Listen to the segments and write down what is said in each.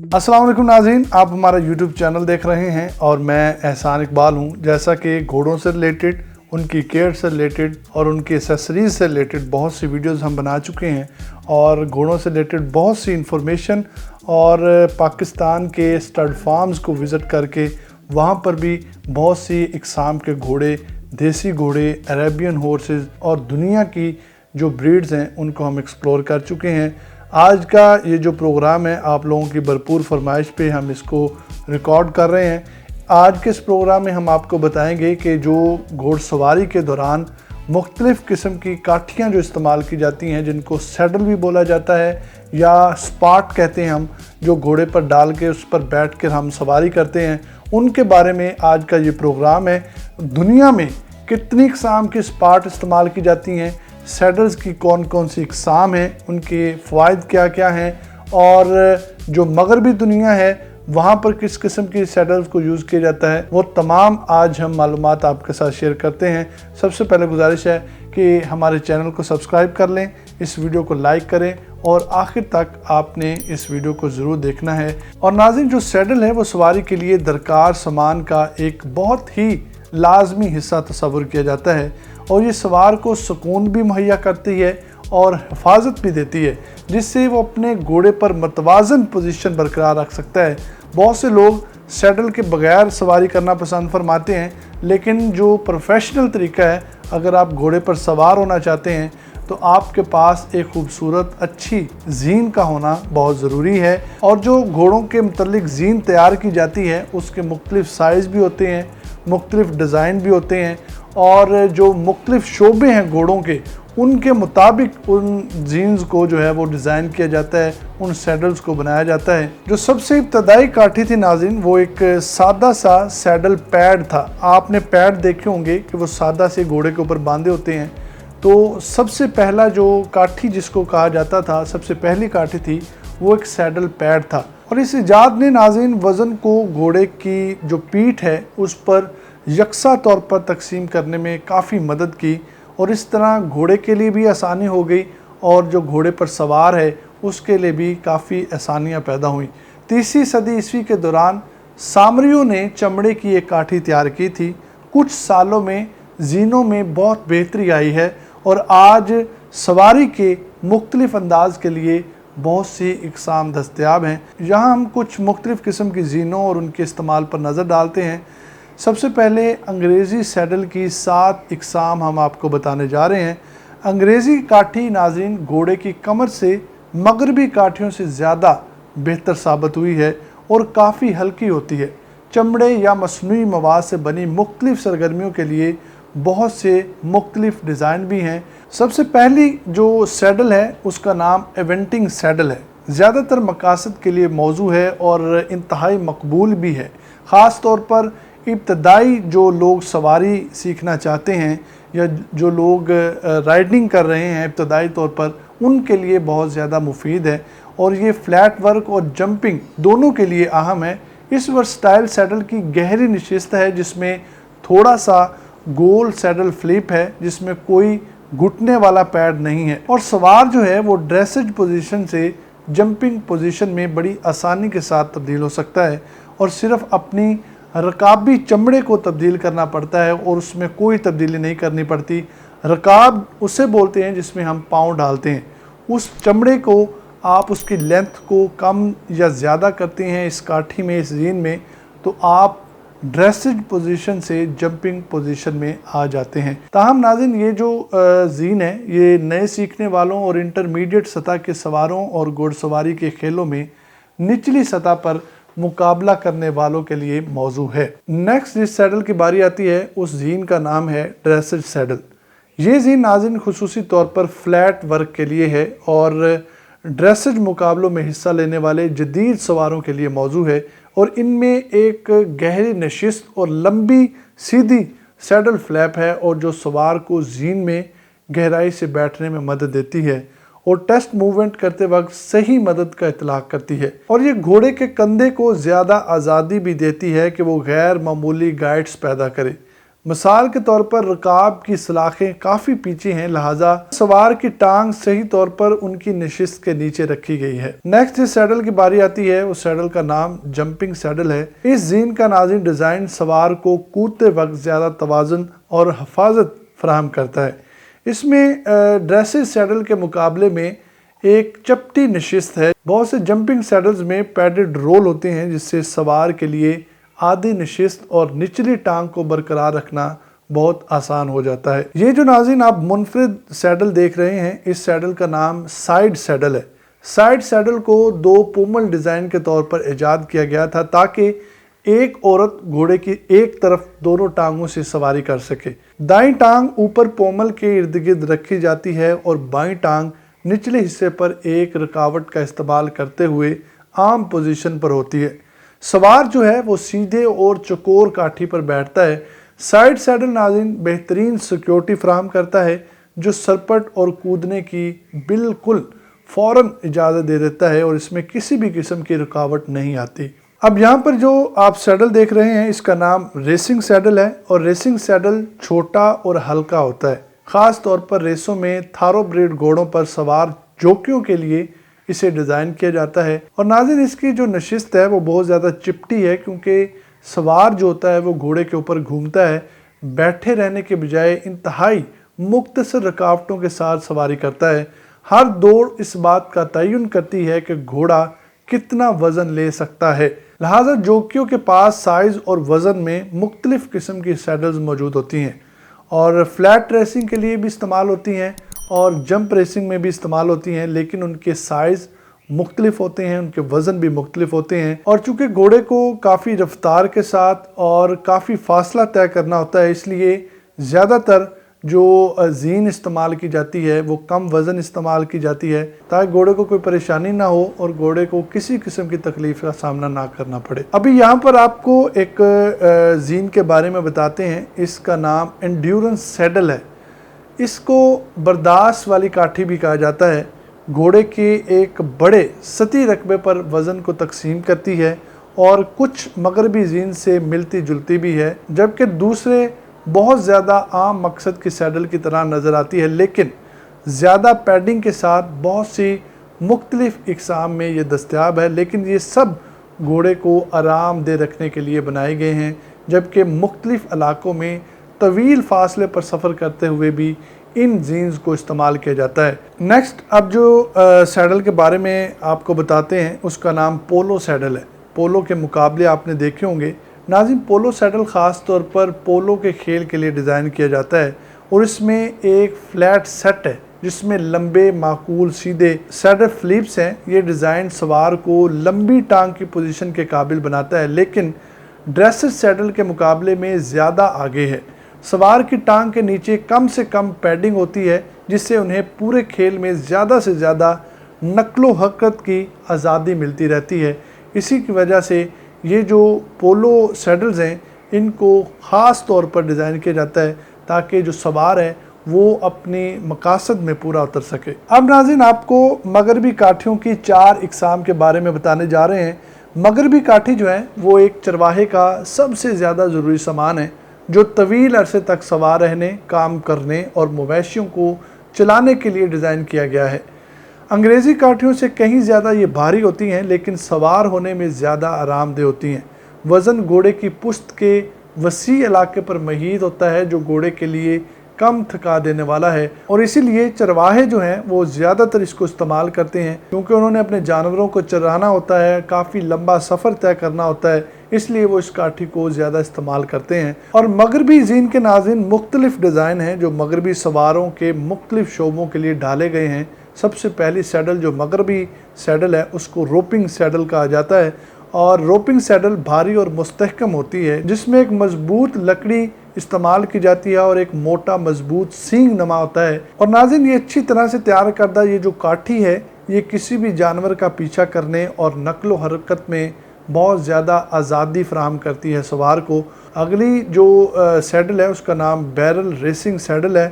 अस्सलाम वालेकुम नाज़रीन, आप हमारा YouTube चैनल देख रहे हैं और मैं एहसान इकबाल हूं। जैसा कि घोड़ों से रिलेटेड, उनकी केयर से रिलेटेड और उनकी एसेसरीज़ से रिलेटेड बहुत सी वीडियोस हम बना चुके हैं और घोड़ों से रिलेटेड बहुत सी इंफॉर्मेशन और पाकिस्तान के स्टड फार्म्स को विज़िट करके वहां पर भी बहुत सी इकसाम के घोड़े, देसी घोड़े, अरेबियन हॉर्सेस और दुनिया की जो ब्रीड्स हैं उनको हम एक्सप्लोर कर चुके हैं। आज का ये जो प्रोग्राम है, आप लोगों की भरपूर फरमाइश पे हम इसको रिकॉर्ड कर रहे हैं। आज के इस प्रोग्राम में हम आपको बताएंगे कि जो घोड़सवारी के दौरान मुख्तलिफ़ किस्म की काठियाँ जो इस्तेमाल की जाती हैं, जिनको सैडल भी बोला जाता है या स्पाट कहते हैं हम, जो घोड़े पर डाल के उस पर बैठ कर हम सवारी करते हैं, उनके बारे में आज का ये प्रोग्राम है। दुनिया में कितनी इकसाम की स्पाट इस्तेमाल की जाती हैं, सैडल्स की कौन कौन सी इकसाम हैं, उनके फ़वाइद क्या क्या हैं और जो मगरबी दुनिया है वहाँ पर किस किस्म की सैडल्स को यूज़ किया जाता है, वो तमाम आज हम मालूमात आपके साथ शेयर करते हैं। सबसे पहले गुजारिश है कि हमारे चैनल को सब्सक्राइब कर लें, इस वीडियो को लाइक करें और आखिर तक आपने इस वीडियो को ज़रूर देखना है। और नाज़रीन, जो सैडल है वो सवारी के लिए दरकार सामान का एक बहुत ही लाजमी हिस्सा तस्वुर किया जाता है और ये सवार को सुकून भी मुहैया करती है और हिफाजत भी देती है, जिससे वो अपने घोड़े पर मतवाज़न पोजीशन बरकरार रख सकता है। बहुत से लोग सैडल के बगैर सवारी करना पसंद फरमाते हैं, लेकिन जो प्रोफेशनल तरीका है, अगर आप घोड़े पर सवार होना चाहते हैं तो आपके पास एक खूबसूरत अच्छी जीन का होना बहुत ज़रूरी है। और जो घोड़ों के मुतल्लिक जीन तैयार की जाती है उसके मुख्तलिफ़ साइज़ भी होते हैं, मुख्तलिफ़ डिज़ाइन भी होते हैं और जो मुख्तलिफ़ शोबे हैं घोड़ों के, उनके मुताबिक उन जीन्स को जो है वो डिज़ाइन किया जाता है, उन सैडल्स को बनाया जाता है। जो सबसे इब्तदाई काठी थी नाज़रीन, वो एक सादा सा सैडल पैड था। आपने पैड देखे होंगे कि वो सादा से घोड़े के ऊपर बांधे होते हैं। तो सबसे पहला जो काठी जिसको कहा जाता था, सबसे पहली काठी थी, वो एक सैडल पैड था। और इस इजाद ने नाज़रीन वज़न को घोड़े की जो पीठ है उस पर यकसा तौर पर तकसीम करने में काफ़ी मदद की और इस तरह घोड़े के लिए भी आसानी हो गई और जो घोड़े पर सवार है उसके लिए भी काफ़ी आसानियाँ पैदा हुई। 3वीं सदी ईस्वी के दौरान सामरियों ने चमड़े की एक काठी तैयार की थी। कुछ सालों में जीनों में बहुत बेहतरी आई है और आज सवारी के मुख्तलिफ़ अंदाज के लिए बहुत सी इकसाम दस्तयाब हैं। यहाँ हम कुछ मुख्तलिफ़ किस्म की जीनों और उनके इस्तेमाल पर नज़र डालते हैं। सबसे पहले अंग्रेज़ी सैडल की 7 इकसाम हम आपको बताने जा रहे हैं। अंग्रेज़ी काठी नाज़रीन घोड़े की कमर से मगरबी काठियों से ज़्यादा बेहतर साबित हुई है और काफ़ी हल्की होती है। चमड़े या मसनूई मवाद से बनी मुख्तलिफ़ सरगर्मियों के लिए बहुत से मुख्तलिफ़ डिज़ाइन भी हैं। सबसे पहली जो सैडल है उसका नाम इवेंटिंग सैडल है। ज़्यादातर मकासद के लिए मौजू है और इंतहाई मकबूल भी है। ख़ास तौर पर इब्तदाई जो लोग सवारी सीखना चाहते हैं या जो लोग राइडिंग कर रहे हैं इब्तदाई तौर पर, उनके लिए बहुत ज़्यादा मुफीद है और ये फ्लैट वर्क और जंपिंग दोनों के लिए अहम है। इस वर्सटाइल सैडल की गहरी नशिस्त है जिसमें थोड़ा सा गोल सैडल फ्लिप है, जिसमें कोई घुटने वाला पैड नहीं है और सवार जो है वो ड्रेसेज पोजीशन से जंपिंग पोजीशन में बड़ी आसानी के साथ तब्दील हो सकता है और सिर्फ अपनी रकाबी चमड़े को तब्दील करना पड़ता है और उसमें कोई तब्दीली नहीं करनी पड़ती। रकाब उसे बोलते हैं जिसमें हम पाँव डालते हैं। उस चमड़े को आप उसकी लेंथ को कम या ज़्यादा करते हैं इस काठी में, इस जीन में, तो आप ड्रेसेज पोजीशन से जंपिंग पोजीशन में आ जाते हैं। ताहम नाज़रीन, ये जो जीन है ये नए सीखने वालों और इंटरमीडिएट सतह के सवारों और घोड़सवारी के खेलों में निचली सतह पर मुकाबला करने वालों के लिए मौजू है। नेक्स्ट जिस सैडल की बारी आती है उस जीन का नाम है ड्रेसेज सैडल। ये जीन नाज़रीन खुसूसी तौर पर फ्लैट वर्क के लिए है और ड्रेसेज मुकाबलों में हिस्सा लेने वाले जदीद सवारों के लिए मौजू है और इनमें एक गहरी नशिस्त और लंबी सीधी सैडल फ्लैप है और जो सवार को जीन में गहराई से बैठने में मदद देती है और टेस्ट मूवमेंट करते वक्त सही मदद का इतलाक करती है। और ये घोड़े के कंधे को ज़्यादा आज़ादी भी देती है कि वो गैर मामूली गाइड्स पैदा करे। مثال کے طور پر رکاب کی سلاخیں کافی پیچھے ہیں، لہٰذا سوار کی ٹانگ صحیح طور پر ان کی نشست کے نیچے رکھی گئی ہے۔ نیکسٹ اس سیڈل کی باری آتی ہے، اس سیڈل کا نام جمپنگ سیڈل ہے۔ اس زین کا ناظرین ڈیزائن سوار کو کودتے وقت زیادہ توازن اور حفاظت فراہم کرتا ہے۔ اس میں ڈریسز سیڈل کے مقابلے میں ایک چپٹی نشست ہے۔ بہت سے جمپنگ سیڈلز میں پیڈڈ رول ہوتے ہیں جس سے سوار کے لیے آدھی نشست اور نچلی ٹانگ کو برقرار رکھنا بہت آسان ہو جاتا ہے۔ یہ جو ناظرین آپ منفرد سیڈل دیکھ رہے ہیں، اس سیڈل کا نام سائیڈ سیڈل ہے۔ سائیڈ سیڈل کو دو پومل ڈیزائن کے طور پر ایجاد کیا گیا تھا تاکہ ایک عورت گھوڑے کی ایک طرف دونوں ٹانگوں سے سواری کر سکے۔ دائیں ٹانگ اوپر پومل کے ارد گرد رکھی جاتی ہے اور بائیں ٹانگ نچلے حصے پر ایک رکاوٹ کا استعمال کرتے ہوئے عام پوزیشن پر ہوتی ہے۔ سوار جو ہے وہ سیدھے اور چکور کاٹھی پر بیٹھتا ہے۔ سائیڈ سیڈل ناظرین بہترین سیکیورٹی فراہم کرتا ہے جو سرپٹ اور کودنے کی بالکل فوراً اجازت دے دیتا ہے اور اس میں کسی بھی قسم کی رکاوٹ نہیں آتی۔ اب یہاں پر جو آپ سیڈل دیکھ رہے ہیں اس کا نام ریسنگ سیڈل ہے، اور ریسنگ سیڈل چھوٹا اور ہلکا ہوتا ہے۔ خاص طور پر ریسوں میں تھارو بریڈ گھوڑوں پر سوار جوکیوں کے لیے اسے ڈیزائن کیا جاتا ہے۔ اور ناظرین اس کی جو نشست ہے وہ بہت زیادہ چپٹی ہے کیونکہ سوار جو ہوتا ہے وہ گھوڑے کے اوپر گھومتا ہے، بیٹھے رہنے کے بجائے انتہائی مختصر رکاوٹوں کے ساتھ سواری کرتا ہے۔ ہر دوڑ اس بات کا تعین کرتی ہے کہ گھوڑا کتنا وزن لے سکتا ہے، لہٰذا جوکیوں کے پاس سائز اور وزن میں مختلف قسم کی سیڈلز موجود ہوتی ہیں اور فلیٹ ریسنگ کے لیے بھی استعمال ہوتی ہیں اور جمپ ریسنگ میں بھی استعمال ہوتی ہیں، لیکن ان کے سائز مختلف ہوتے ہیں، ان کے وزن بھی مختلف ہوتے ہیں۔ اور چونکہ گھوڑے کو کافی رفتار کے ساتھ اور کافی فاصلہ طے کرنا ہوتا ہے، اس لیے زیادہ تر جو زین استعمال کی جاتی ہے وہ کم وزن استعمال کی جاتی ہے تاکہ گھوڑے کو کوئی پریشانی نہ ہو اور گھوڑے کو کسی قسم کی تکلیف کا سامنا نہ کرنا پڑے۔ ابھی یہاں پر آپ کو ایک زین کے بارے میں بتاتے ہیں، اس کا نام انڈیورنس سیڈل ہے۔ اس کو برداشت والی کاٹھی بھی کہا جاتا ہے۔ گھوڑے کے ایک بڑے سطحی رقبے پر وزن کو تقسیم کرتی ہے اور کچھ مغربی زین سے ملتی جلتی بھی ہے، جبکہ دوسرے بہت زیادہ عام مقصد کی سیڈل کی طرح نظر آتی ہے، لیکن زیادہ پیڈنگ کے ساتھ بہت سی مختلف اقسام میں یہ دستیاب ہے، لیکن یہ سب گھوڑے کو آرام دہ رکھنے کے لیے بنائے گئے ہیں، جبکہ مختلف علاقوں میں طویل فاصلے پر سفر کرتے ہوئے بھی ان زینز کو استعمال کیا جاتا ہے۔ نیکسٹ اب جو سیڈل کے بارے میں آپ کو بتاتے ہیں اس کا نام پولو سیڈل ہے۔ پولو کے مقابلے آپ نے دیکھے ہوں گے۔ ناظرین پولو سیڈل خاص طور پر پولو کے کھیل کے لیے ڈیزائن کیا جاتا ہے اور اس میں ایک فلیٹ سیٹ ہے جس میں لمبے معقول سیدھے سیڈل فلیپس ہیں۔ یہ ڈیزائن سوار کو لمبی ٹانگ کی پوزیشن کے قابل بناتا ہے، لیکن ڈریسز سیڈل کے مقابلے میں زیادہ آگے ہے۔ سوار کی ٹانگ کے نیچے کم سے کم پیڈنگ ہوتی ہے جس سے انہیں پورے کھیل میں زیادہ سے زیادہ نقل و حرکت کی آزادی ملتی رہتی ہے۔ اسی کی وجہ سے یہ جو پولو سیڈلز ہیں ان کو خاص طور پر ڈیزائن کیا جاتا ہے تاکہ جو سوار ہے وہ اپنی مقاصد میں پورا اتر سکے۔ اب ناظرین آپ کو مغربی کاٹھیوں کی 4 اقسام کے بارے میں بتانے جا رہے ہیں۔ مغربی کاٹھی جو ہے وہ ایک چرواہے کا سب سے زیادہ ضروری سامان ہے جو طویل عرصے تک سوار رہنے، کام کرنے اور مویشیوں کو چلانے کے لیے ڈیزائن کیا گیا ہے۔ انگریزی کاٹھیوں سے کہیں زیادہ یہ بھاری ہوتی ہیں لیکن سوار ہونے میں زیادہ آرام دہ ہوتی ہیں۔ وزن گھوڑے کی پشت کے وسیع علاقے پر محیط ہوتا ہے جو گھوڑے کے لیے کم تھکا دینے والا ہے، اور اسی لیے چرواہے جو ہیں وہ زیادہ تر اس کو استعمال کرتے ہیں کیونکہ انہوں نے اپنے جانوروں کو چرانا ہوتا ہے، کافی لمبا سفر طے کرنا ہوتا ہے، اس لیے وہ اس کاٹھی کو زیادہ استعمال کرتے ہیں۔ اور مغربی زین کے ناظرین مختلف ڈیزائن ہیں جو مغربی سواروں کے مختلف شعبوں کے لیے ڈھالے گئے ہیں۔ سب سے پہلی سیڈل جو مغربی سیڈل ہے اس کو روپنگ سیڈل کہا جاتا ہے، اور روپنگ سیڈل بھاری اور مستحکم ہوتی ہے جس میں ایک مضبوط لکڑی استعمال کی جاتی ہے اور ایک موٹا مضبوط سینگ نما ہوتا ہے۔ اور ناظرین یہ اچھی طرح سے تیار کردہ یہ جو کاٹھی ہے یہ کسی بھی جانور کا پیچھا کرنے اور نقل و حرکت میں بہت زیادہ آزادی فراہم کرتی ہے سوار کو۔ اگلی جو سیڈل ہے اس کا نام بیرل ریسنگ سیڈل ہے۔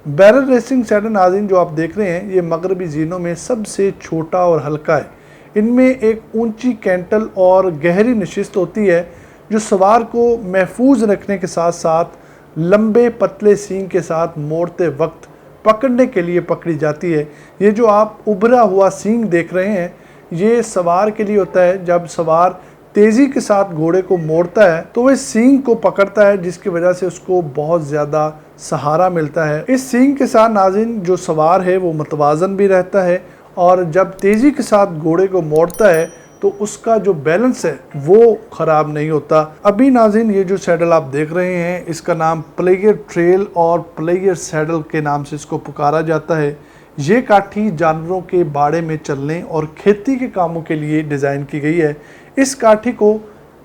بیرل ریسنگ سیڈل ناظرین جو آپ دیکھ رہے ہیں یہ مغربی زینوں میں سب سے چھوٹا اور ہلکا ہے۔ ان میں ایک اونچی کینٹل اور گہری نشست ہوتی ہے جو سوار کو محفوظ رکھنے کے ساتھ ساتھ लंबे पतले सींग के साथ मोड़ते वक्त पकड़ने के लिए पकड़ी जाती है। ये जो आप उभरा हुआ सींग देख रहे हैं, ये सवार के लिए होता है। जब सवार तेज़ी के साथ घोड़े को मोड़ता है तो वह सींग को पकड़ता है, जिसकी वजह से उसको बहुत ज़्यादा सहारा मिलता है। इस सींग के साथ नाज़रीन जो सवार है वो मतवाज़न भी रहता है, और जब तेज़ी के साथ घोड़े को मोड़ता है तो उसका जो बैलेंस है वो ख़राब नहीं होता। अभी नाज़रीन ये जो सैडल आप देख रहे हैं, इसका नाम प्लेयर ट्रेल और प्लेयर सैडल के नाम से इसको पुकारा जाता है। ये काठी जानवरों के बाड़े में चलने और खेती के कामों के लिए डिज़ाइन की गई है। इस काठी को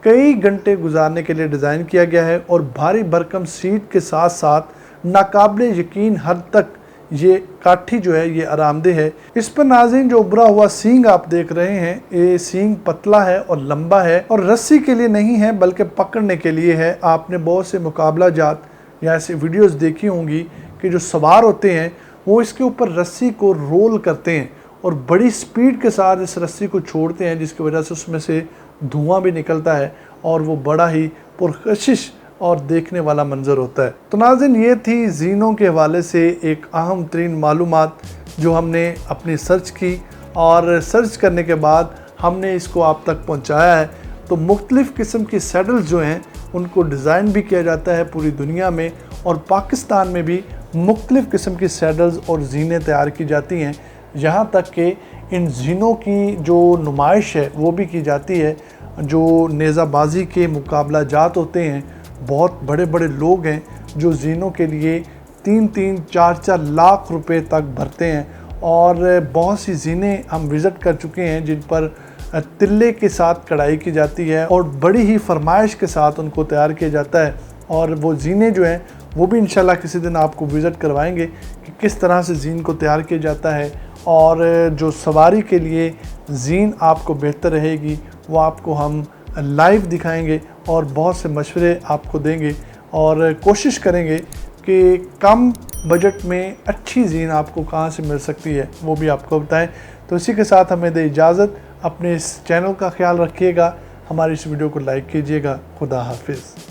कई घंटे गुजारने के लिए डिज़ाइन किया गया है, और भारी भरकम सीट के साथ साथ नाकाबिले यकीन हद तक ये काठी जो है ये आरामदेह है। इस पर नाज़रीन जो उभरा हुआ सींग आप देख रहे हैं, ये सींग पतला है और लंबा है, और रस्सी के लिए नहीं है बल्कि पकड़ने के लिए है। आपने बहुत से मुकाबला जात या ऐसी वीडियोस देखी होंगी कि जो सवार होते हैं वो इसके ऊपर रस्सी को रोल करते हैं और बड़ी स्पीड के साथ इस रस्सी को छोड़ते हैं, जिसकी वजह से उसमें से धुआं भी निकलता है और वो बड़ा ही पुरकशिश और देखने वाला मंजर होता है। तो नाज़रीन ये थी ज़ीनों के हवाले से एक अहम तरीन मालूमात जो हमने अपनी सर्च की, और सर्च करने के बाद हमने इसको आप तक पहुंचाया है। तो मुख्तलिफ़ किस्म की सैडल्स जो हैं उनको डिज़ाइन भी किया जाता है पूरी दुनिया में, और पाकिस्तान में भी मुख्तलिफ़ किस्म की सैडल्स और ज़ीनें तैयार की जाती हैं। यहाँ तक कि इन ज़ीनों की जो नुमाइश है वो भी की जाती है। जो नेज़ाबाजी के मुकाबला जात होते हैं, बहुत बड़े बड़े लोग हैं जो ज़ीनों के लिए 3-3, 4-4 लाख रुपए तक भरते हैं, और बहुत सी ज़ीनें हम विज़िट कर चुके हैं जिन पर तिल्ले के साथ कढ़ाई की जाती है और बड़ी ही फरमाइश के साथ उनको तैयार किया जाता है। और वो ज़ीनें जो हैं वो भी इंशाल्लाह किसी दिन आपको विज़िट करवाएंगे कि किस तरह से ज़ीन को तैयार किया जाता है, और जो सवारी के लिए ज़ीन आपको बेहतर रहेगी वो आपको हम लाइव दिखाएंगे और बहुत से मशवरे आपको देंगे, और कोशिश करेंगे कि कम बजट में अच्छी ज़ीन आपको कहाँ से मिल सकती है वो भी आपको बताएं। तो इसी के साथ हमें दे इजाज़त। अपने इस चैनल का ख्याल रखिएगा, हमारी इस वीडियो को लाइक कीजिएगा। खुदा हाफिज़।